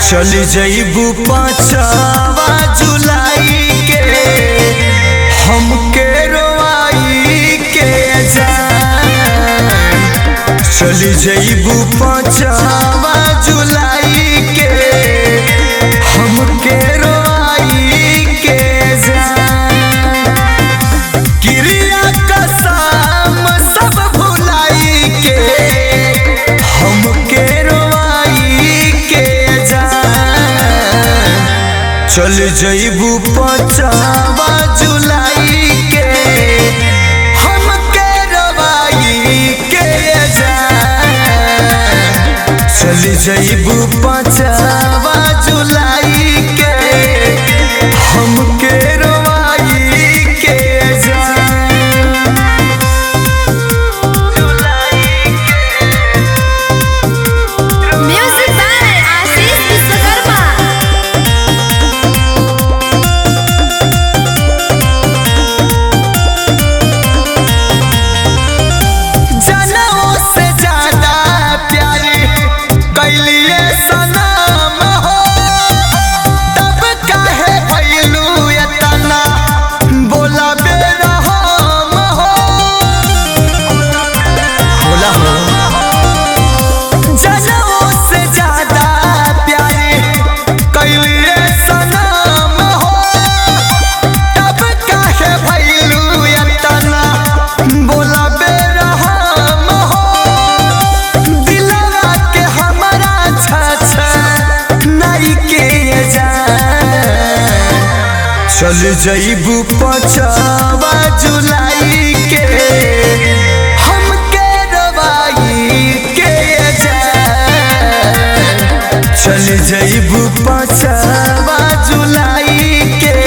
चली जईबू 5 जुलाई के हमके रोवाई के जान। चली जईबू 5 जुलाई के हमके रोवाई के जान। क्रिया कसम सब भुलाई के हमके रोवाई के जान। चल जईबू 5 जुलाई के हमके रोवाई के जान। चल जईबू 5 जुलाई के हमके रोवाई के जान। म्यूजिक बाय आशीष विश्वकर्मा। जनों से ज्यादा प्यारी कैलिए सनम हो, तब काहे भइलू एतना बोला बेरहम हो। बोला हो जनों से ज्यादा प्यारी कैलिए सनम हो, तब काहे भइलू एतना बोला बेरहम हो। दिलवा के हमारा नहीं के जान। चल जईबू 5 जुलाई के हमके रोवाई के जान। चल जईबू 5 जुलाई के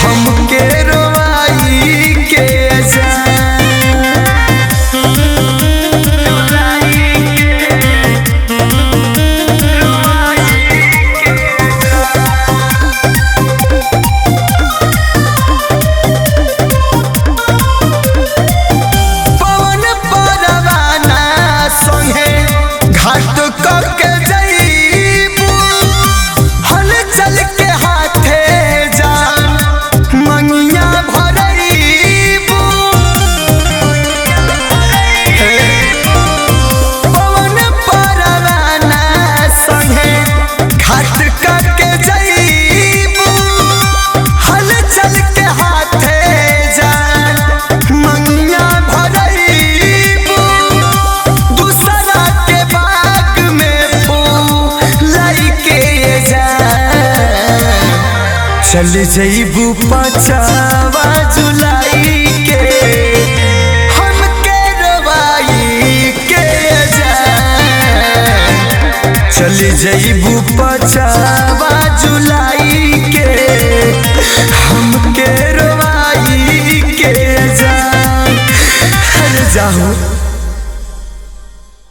हमके रोवाई के जान। पवन परवाना संगे घाट करके जईबू, हल चल के हाथे जान मंगिया भरईबू। पवन परवाना संगे घाट करके जईबू, हल चल के हाथे जान मंगिया भरईबू। दूसरा के बाग में फूल के जान। चल जईबू 5 जुलाई के हमके रोवाई के जान। चल जईबू 5 जुलाई के हमके रोवाई के जान। हर जाओ